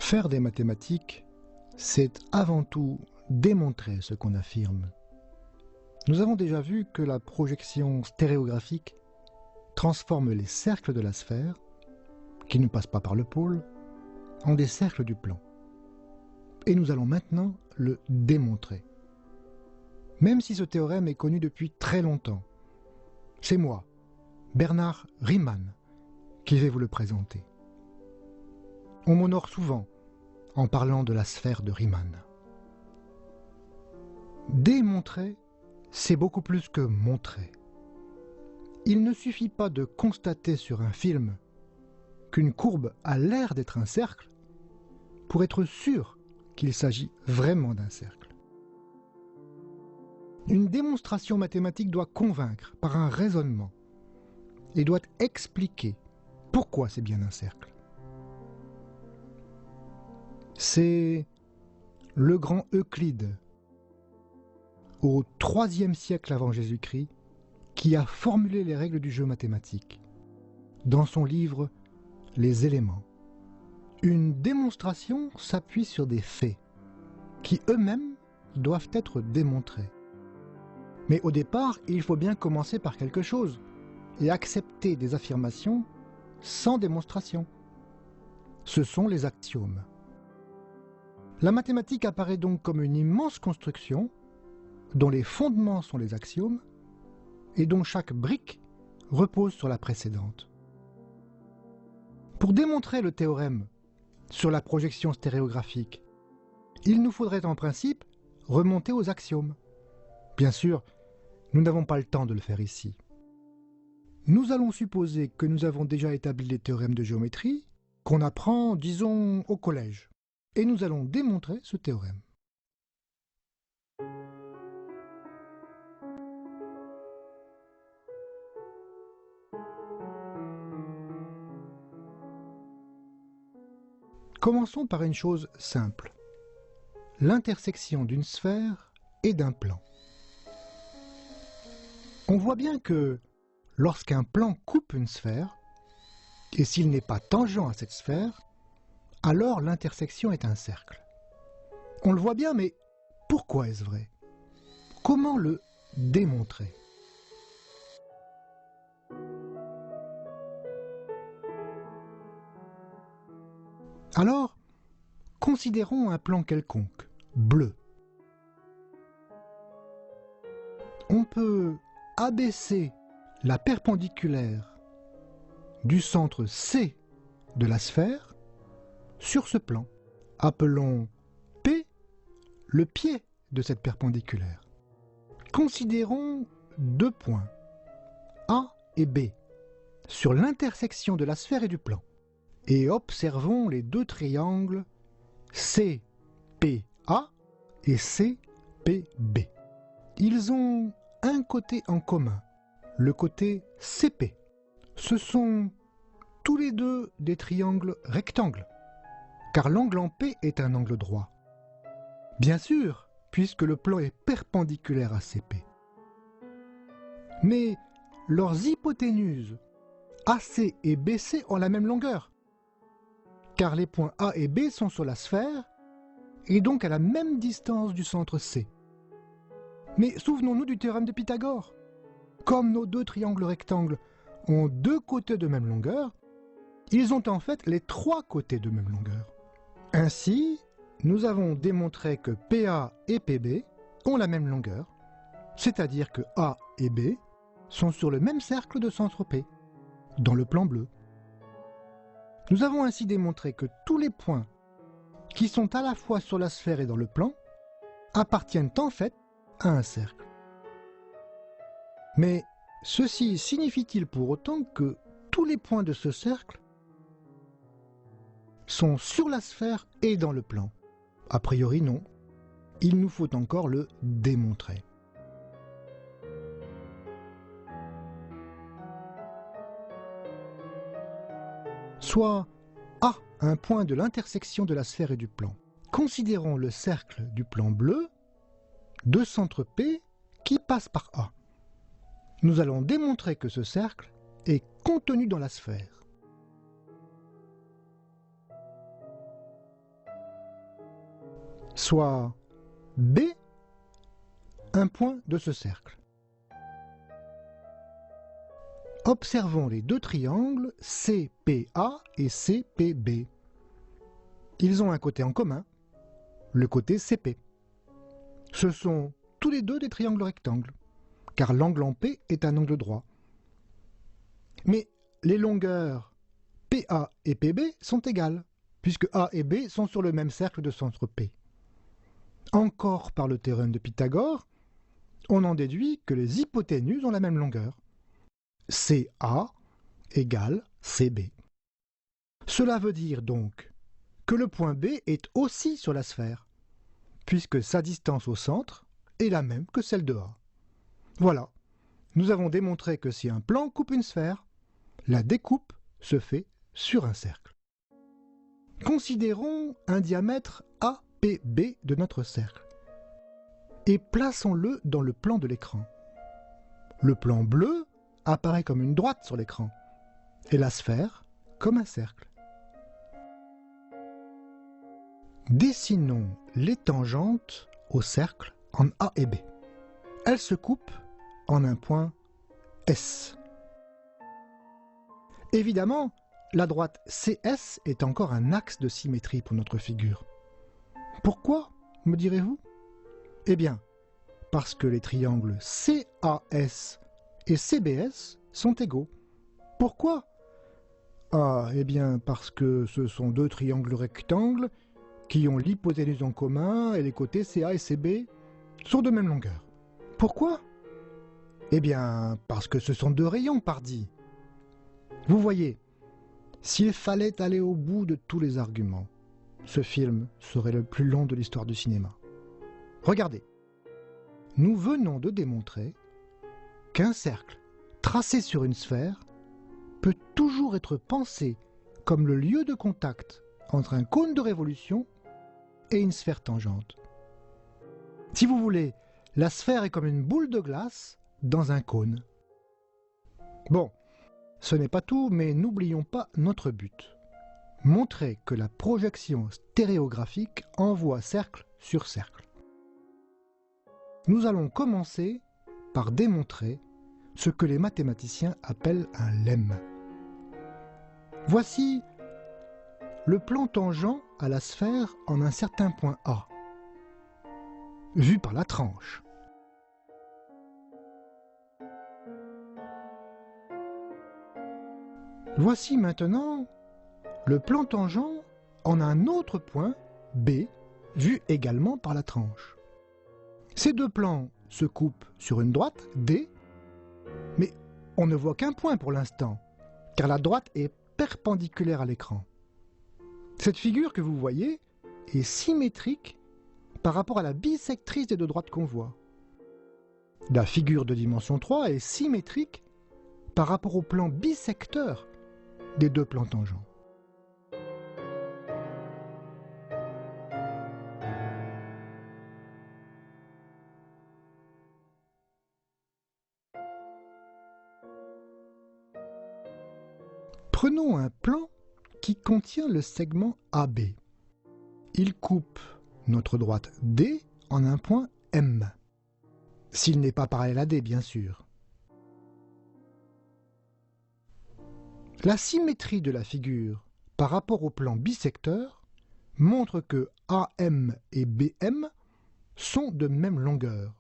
Faire des mathématiques, c'est avant tout démontrer ce qu'on affirme. Nous avons déjà vu que la projection stéréographique transforme les cercles de la sphère, qui ne passent pas par le pôle, en des cercles du plan. Et nous allons maintenant le démontrer. Même si ce théorème est connu depuis très longtemps, c'est moi, Bernard Riemann, qui vais vous le présenter. On m'honore souvent en parlant de la sphère de Riemann. Démontrer, c'est beaucoup plus que montrer. Il ne suffit pas de constater sur un film qu'une courbe a l'air d'être un cercle pour être sûr qu'il s'agit vraiment d'un cercle. Une démonstration mathématique doit convaincre par un raisonnement et doit expliquer pourquoi c'est bien un cercle. C'est le grand Euclide, au IIIe siècle avant Jésus-Christ, qui a formulé les règles du jeu mathématique dans son livre « Les éléments ». Une démonstration s'appuie sur des faits qui eux-mêmes doivent être démontrés. Mais au départ, il faut bien commencer par quelque chose et accepter des affirmations sans démonstration. Ce sont les axiomes. La mathématique apparaît donc comme une immense construction dont les fondements sont les axiomes et dont chaque brique repose sur la précédente. Pour démontrer le théorème sur la projection stéréographique, il nous faudrait en principe remonter aux axiomes. Bien sûr, nous n'avons pas le temps de le faire ici. Nous allons supposer que nous avons déjà établi les théorèmes de géométrie qu'on apprend, disons, au collège. Et nous allons démontrer ce théorème. Commençons par une chose simple. L'intersection d'une sphère et d'un plan. On voit bien que lorsqu'un plan coupe une sphère, et s'il n'est pas tangent à cette sphère, alors l'intersection est un cercle. On le voit bien, mais pourquoi est-ce vrai? Comment le démontrer? Alors, considérons un plan quelconque, bleu. On peut abaisser la perpendiculaire du centre C de la sphère sur ce plan. Appelons P le pied de cette perpendiculaire. Considérons deux points, A et B, sur l'intersection de la sphère et du plan. Et observons les deux triangles CPA et CPB. Ils ont un côté en commun, le côté CP. Ce sont tous les deux des triangles rectangles, car l'angle en P est un angle droit. Bien sûr, puisque le plan est perpendiculaire à CP. Mais leurs hypoténuses AC et BC ont la même longueur, car les points A et B sont sur la sphère et donc à la même distance du centre C. Mais souvenons-nous du théorème de Pythagore. Comme nos deux triangles rectangles ont deux côtés de même longueur, ils ont en fait les trois côtés de même longueur. Ainsi, nous avons démontré que PA et PB ont la même longueur, c'est-à-dire que A et B sont sur le même cercle de centre P, dans le plan bleu. Nous avons ainsi démontré que tous les points qui sont à la fois sur la sphère et dans le plan appartiennent en fait à un cercle. Mais ceci signifie-t-il pour autant que tous les points de ce cercle sont sur la sphère et dans le plan? A priori non. Il nous faut encore le démontrer. Soit A, un point de l'intersection de la sphère et du plan. Considérons le cercle du plan bleu de centre P qui passe par A. Nous allons démontrer que ce cercle est contenu dans la sphère. soit B, un point de ce cercle. Observons les deux triangles CPA et CPB. Ils ont un côté en commun, le côté CP. Ce sont tous les deux des triangles rectangles, car l'angle en P est un angle droit. Mais les longueurs PA et PB sont égales, puisque A et B sont sur le même cercle de centre P. Encore par le théorème de Pythagore, on en déduit que les hypoténuses ont la même longueur. CA égale CB. Cela veut dire donc que le point B est aussi sur la sphère, puisque sa distance au centre est la même que celle de A. Voilà, nous avons démontré que si un plan coupe une sphère, la découpe se fait sur un cercle. Considérons un diamètre APB de notre cercle et plaçons-le dans le plan de l'écran. Le plan bleu apparaît comme une droite sur l'écran et la sphère comme un cercle. Dessinons les tangentes au cercle en A et B. Elles se coupent en un point S. Évidemment, la droite CS est encore un axe de symétrie pour notre figure. Pourquoi, me direz-vous? Eh bien, parce que les triangles CAS et CBS sont égaux. Pourquoi? Ah, eh bien, parce que ce sont deux triangles rectangles qui ont l'hypoténuse en commun et les côtés CA et CB sont de même longueur. Pourquoi? Eh bien, parce que ce sont deux rayons, pardi. Vous voyez, s'il fallait aller au bout de tous les arguments, ce film serait le plus long de l'histoire du cinéma. Regardez, nous venons de démontrer qu'un cercle tracé sur une sphère peut toujours être pensé comme le lieu de contact entre un cône de révolution et une sphère tangente. Si vous voulez, la sphère est comme une boule de glace dans un cône. Bon, ce n'est pas tout, mais n'oublions pas notre but. Montrer que la projection stéréographique envoie cercle sur cercle. Nous allons commencer par démontrer ce que les mathématiciens appellent un lemme. Voici le plan tangent à la sphère en un certain point A, vu par la tranche. Voici maintenant le plan tangent en un autre point B, vu également par la tranche. Ces deux plans se coupent sur une droite, D, mais on ne voit qu'un point pour l'instant, car la droite est perpendiculaire à l'écran. Cette figure que vous voyez est symétrique par rapport à la bisectrice des deux droites qu'on voit. La figure de dimension 3 est symétrique par rapport au plan bisecteur des deux plans tangents. Prenons un plan qui contient le segment AB. Il coupe notre droite D en un point M. S'il n'est pas parallèle à D, bien sûr. La symétrie de la figure par rapport au plan bisecteur montre que AM et BM sont de même longueur.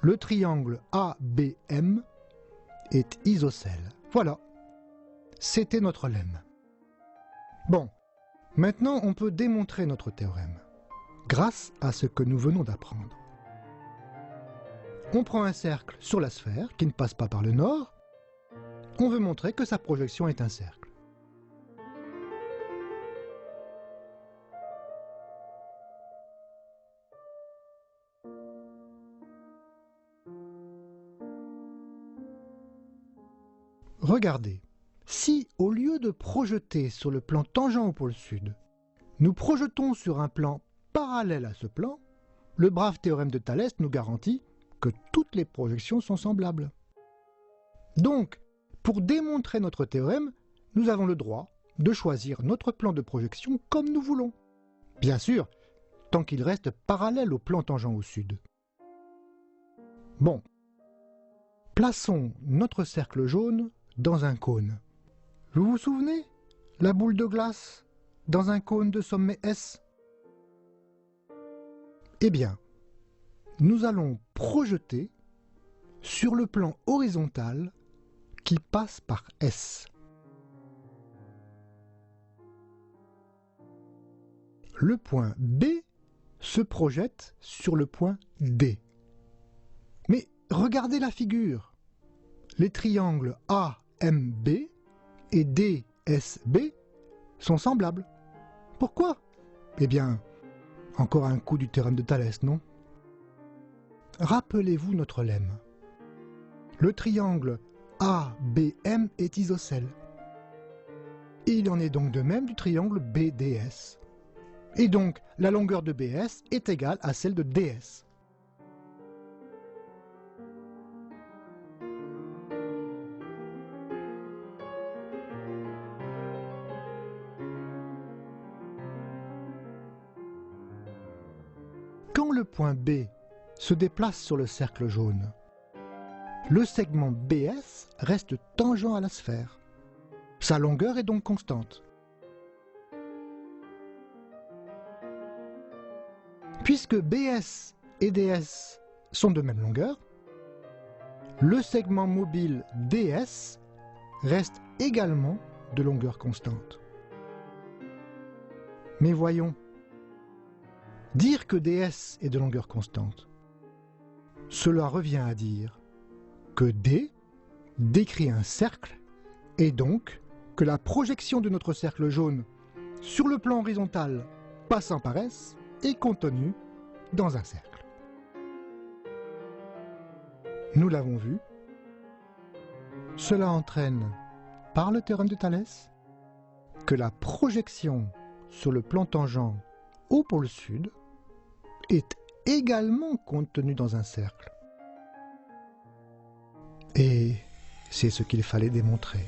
Le triangle ABM est isocèle. Voilà, c'était notre lemme. Bon, maintenant on peut démontrer notre théorème, grâce à ce que nous venons d'apprendre. On prend un cercle sur la sphère qui ne passe pas par le nord. On veut montrer que sa projection est un cercle. Regardez, si au lieu de projeter sur le plan tangent au pôle sud, nous projetons sur un plan parallèle à ce plan, le brave théorème de Thalès nous garantit que toutes les projections sont semblables. Donc, pour démontrer notre théorème, nous avons le droit de choisir notre plan de projection comme nous voulons. Bien sûr, tant qu'il reste parallèle au plan tangent au sud. Bon, plaçons notre cercle jaune dans un cône. Vous vous souvenez? La boule de glace dans un cône de sommet S? Eh bien, nous allons projeter sur le plan horizontal qui passe par S. Le point B se projette sur le point D. Mais regardez la figure. Les triangles AMB et DSB sont semblables. Pourquoi? Eh bien, encore un coup du théorème de Thalès, non? Rappelez-vous notre lemme. Le triangle ABM est isocèle. Il en est donc de même du triangle BDS. Et donc, la longueur de BS est égale à celle de DS. Quand le point B se déplace sur le cercle jaune, le segment BS reste tangent à la sphère. Sa longueur est donc constante. Puisque BS et DS sont de même longueur, le segment mobile DS reste également de longueur constante. Mais voyons, dire que DS est de longueur constante, cela revient à dire que D décrit un cercle et donc que la projection de notre cercle jaune sur le plan horizontal passant par S est contenue dans un cercle. Nous l'avons vu, cela entraîne, par le théorème de Thalès, que la projection sur le plan tangent au pôle sud est également contenue dans un cercle. Et c'est ce qu'il fallait démontrer.